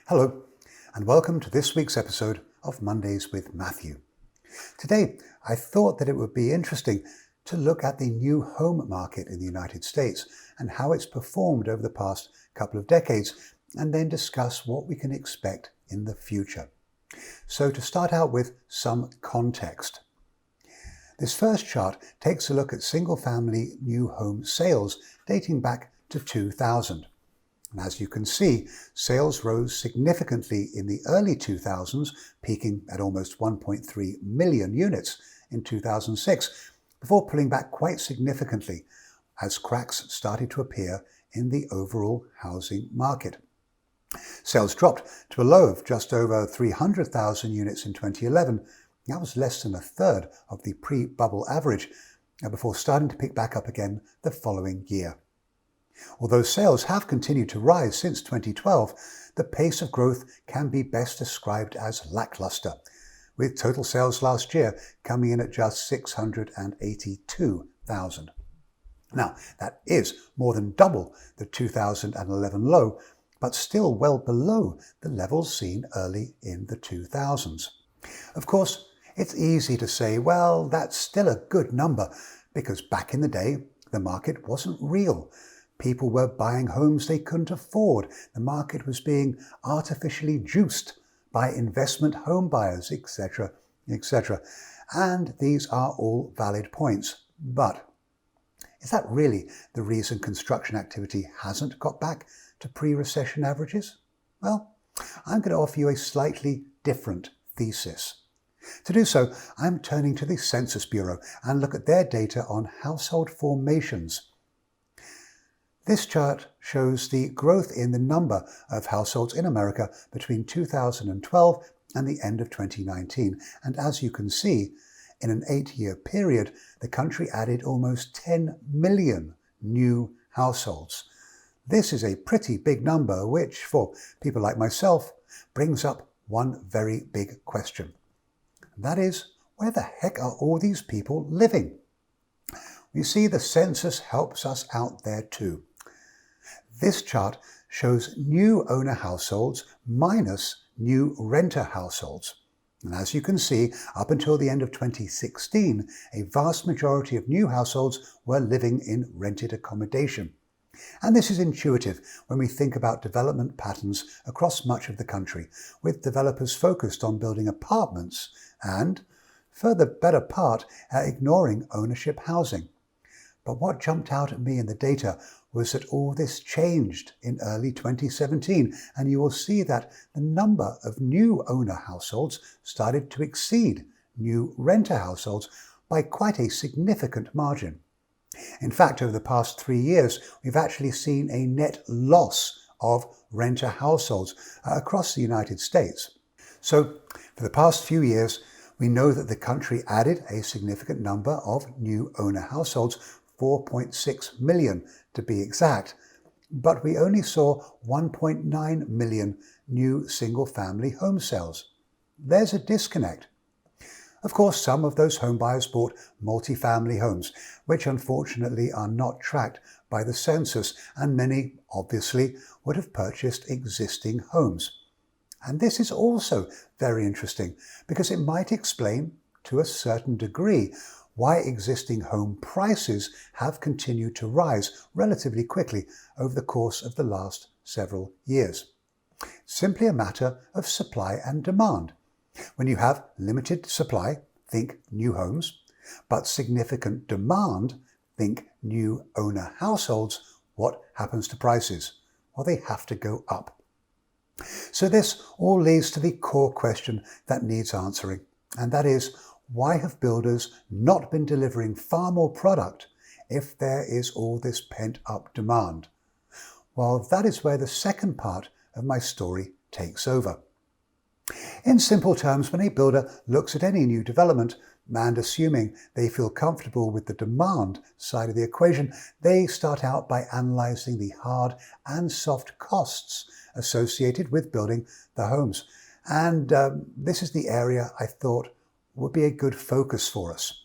Hello, and welcome to this week's episode of Mondays with Matthew. Today, I thought that it would be interesting to look at the new home market in the United States and how it's performed over the past couple of decades, and then discuss what we can expect in the future. So to start out with some context. This first chart takes a look at single-family new home sales dating back to 2000. And as you can see, sales rose significantly in the early 2000s, peaking at almost 1.3 million units in 2006, before pulling back quite significantly as cracks started to appear in the overall housing market. Sales dropped to a low of just over 300,000 units in 2011. That was less than a third of the pre-bubble average, before starting to pick back up again the following year. Although sales have continued to rise since 2012, the pace of growth can be best described as lackluster, with total sales last year coming in at just 682,000. Now, that is more than double the 2011 low, but still well below the levels seen early in the 2000s. Of course, it's easy to say, well, that's still a good number, because back in the day, the market wasn't real. People were buying homes they couldn't afford. The market was being artificially juiced by investment home buyers, etc., etc. And these are all valid points. But is that really the reason construction activity hasn't got back to pre-recession averages? Well, I'm going to offer you a slightly different thesis. To do so, I'm turning to the Census Bureau and look at their data on household formations. This chart shows the growth in the number of households in America between 2012 and the end of 2019. And as you can see, in an 8-year period, the country added almost 10 million new households. This is a pretty big number, which, for people like myself, brings up one very big question. That is, where the heck are all these people living? You see, the census helps us out there too. This chart shows new owner households minus new renter households. And as you can see, up until the end of 2016, a vast majority of new households were living in rented accommodation. And this is intuitive when we think about development patterns across much of the country, with developers focused on building apartments and, for the better part, ignoring ownership housing. But what jumped out at me in the data was that all this changed in early 2017, and you will see that the number of new owner households started to exceed new renter households by quite a significant margin. In fact, over the past 3 years, we've actually seen a net loss of renter households across the United States. So, for the past few years, we know that the country added a significant number of new owner households, 4.6 million to be exact, but we only saw 1.9 million new single-family home sales. There's a disconnect. Of course, some of those home buyers bought multi-family homes, which unfortunately are not tracked by the census, and many, obviously, would have purchased existing homes. And this is also very interesting, because it might explain, to a certain degree, why existing home prices have continued to rise relatively quickly over the course of the last several years. Simply a matter of supply and demand. When you have limited supply, think new homes, but significant demand, think new owner households, what happens to prices? Well, they have to go up. So this all leads to the core question that needs answering, and that is, why have builders not been delivering far more product if there is all this pent-up demand? Well, that is where the second part of my story takes over. In simple terms, when a builder looks at any new development, and assuming they feel comfortable with the demand side of the equation, they start out by analysing the hard and soft costs associated with building the homes. And this is the area I thought would be a good focus for us.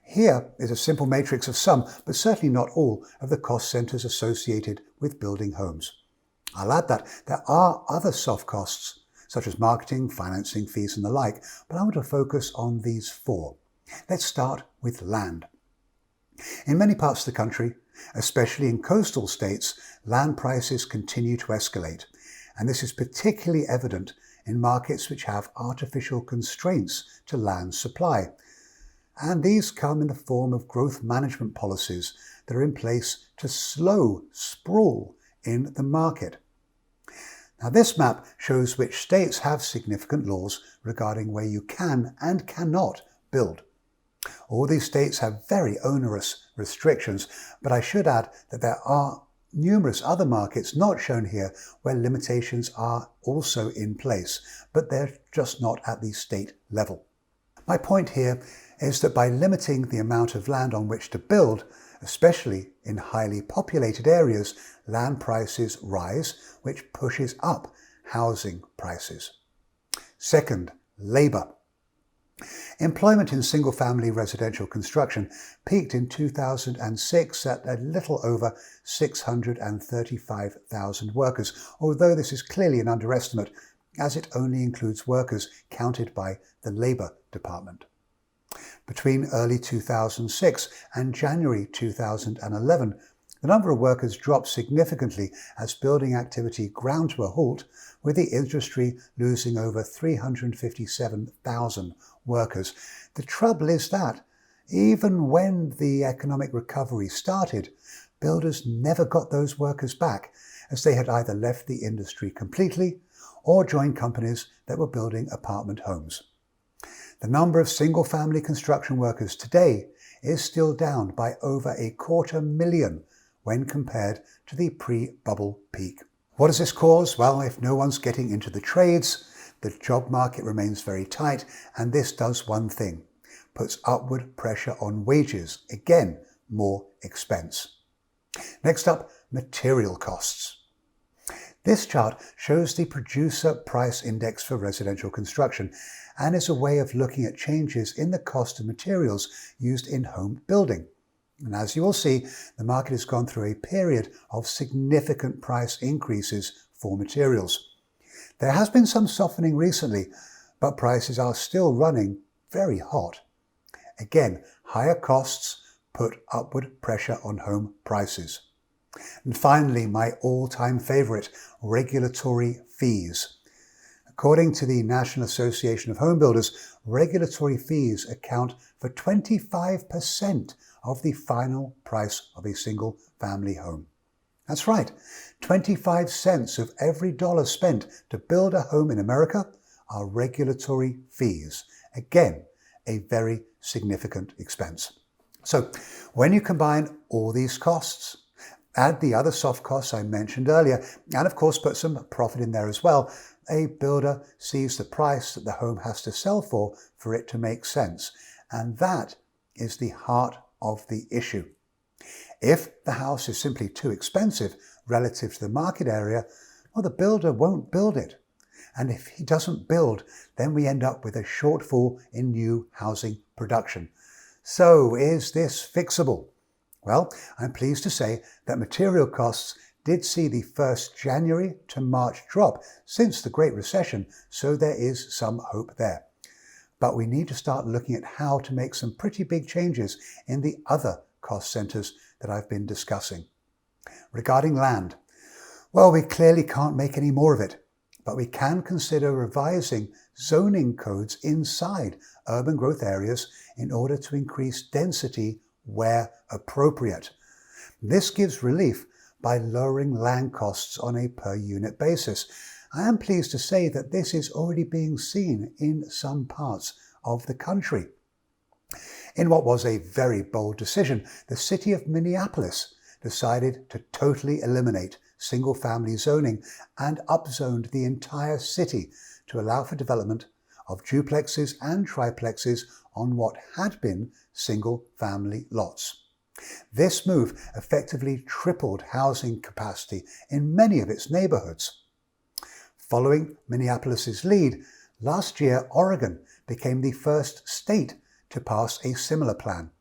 Here is a simple matrix of some, but certainly not all, of the cost centres associated with building homes. I'll add that there are other soft costs, such as marketing, financing, fees and the like, but I want to focus on these four. Let's start with land. In many parts of the country, especially in coastal states, land prices continue to escalate, and this is particularly evident in markets which have artificial constraints to land supply. And these come in the form of growth management policies that are in place to slow sprawl in the market. Now, this map shows which states have significant laws regarding where you can and cannot build. All these states have very onerous restrictions, but I should add that there are numerous other markets not shown here where limitations are also in place, but they're just not at the state level. My point here is that by limiting the amount of land on which to build, especially in highly populated areas, land prices rise, which pushes up housing prices. Second, labour. Employment in single-family residential construction peaked in 2006 at a little over 635,000 workers, although this is clearly an underestimate, as it only includes workers counted by the Labour Department. Between early 2006 and January 2011, the number of workers dropped significantly as building activity ground to a halt, with the industry losing over 357,000 workers. The trouble is that, even when the economic recovery started, builders never got those workers back, as they had either left the industry completely or joined companies that were building apartment homes. The number of single-family construction workers today is still down by over 250,000 when compared to the pre-bubble peak. What does this cause? Well, if no one's getting into the trades, the job market remains very tight, and this does one thing: puts upward pressure on wages. Again, more expense. Next up, material costs. This chart shows the producer price index for residential construction and is a way of looking at changes in the cost of materials used in home building. And as you will see, the market has gone through a period of significant price increases for materials. There has been some softening recently, but prices are still running very hot. Again, higher costs put upward pressure on home prices. And finally, my all-time favourite, regulatory fees. According to the National Association of Home Builders, regulatory fees account for 25% of the final price of a single-family home. That's right, 25 cents of every dollar spent to build a home in America are regulatory fees. Again, a very significant expense. So when you combine all these costs, add the other soft costs I mentioned earlier, and of course put some profit in there as well, a builder sees the price that the home has to sell for it to make sense. And that is the heart of the issue. If the house is simply too expensive relative to the market area, well, the builder won't build it. And if he doesn't build, then we end up with a shortfall in new housing production. So is this fixable? Well, I'm pleased to say that material costs did see the first January to March drop since the Great Recession, so there is some hope there. But we need to start looking at how to make some pretty big changes in the other cost centres that I've been discussing. Regarding land, well, we clearly can't make any more of it, but we can consider revising zoning codes inside urban growth areas in order to increase density where appropriate. This gives relief by lowering land costs on a per unit basis. I am pleased to say that this is already being seen in some parts of the country. In what was a very bold decision, the city of Minneapolis decided to totally eliminate single-family zoning and upzoned the entire city to allow for development of duplexes and triplexes on what had been single-family lots. This move effectively tripled housing capacity in many of its neighborhoods. Following Minneapolis's lead, last year Oregon became the first state to pass a similar plan,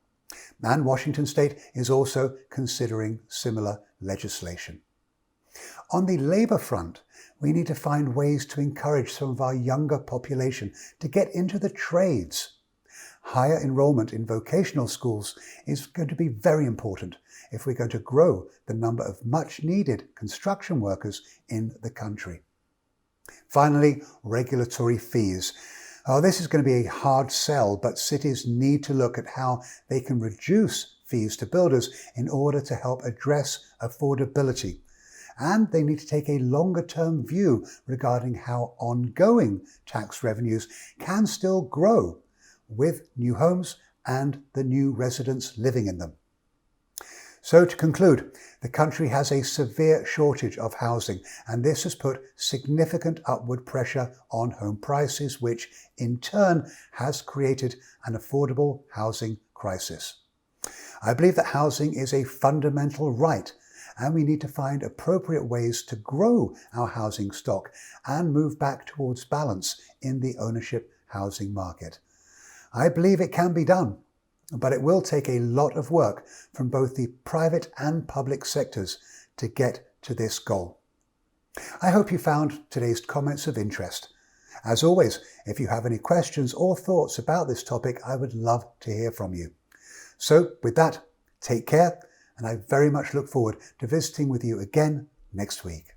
and Washington State is also considering similar legislation. On the labour front, we need to find ways to encourage some of our younger population to get into the trades. Higher enrolment in vocational schools is going to be very important if we're going to grow the number of much needed construction workers in the country. Finally, regulatory fees. This is going to be a hard sell, but cities need to look at how they can reduce fees to builders in order to help address affordability. And they need to take a longer-term view regarding how ongoing tax revenues can still grow with new homes and the new residents living in them. So to conclude, the country has a severe shortage of housing, and this has put significant upward pressure on home prices, which in turn has created an affordable housing crisis. I believe that housing is a fundamental right, and we need to find appropriate ways to grow our housing stock and move back towards balance in the ownership housing market. I believe it can be done, but it will take a lot of work from both the private and public sectors to get to this goal. I hope you found today's comments of interest. As always, if you have any questions or thoughts about this topic, I would love to hear from you. So with that, take care, and I very much look forward to visiting with you again next week.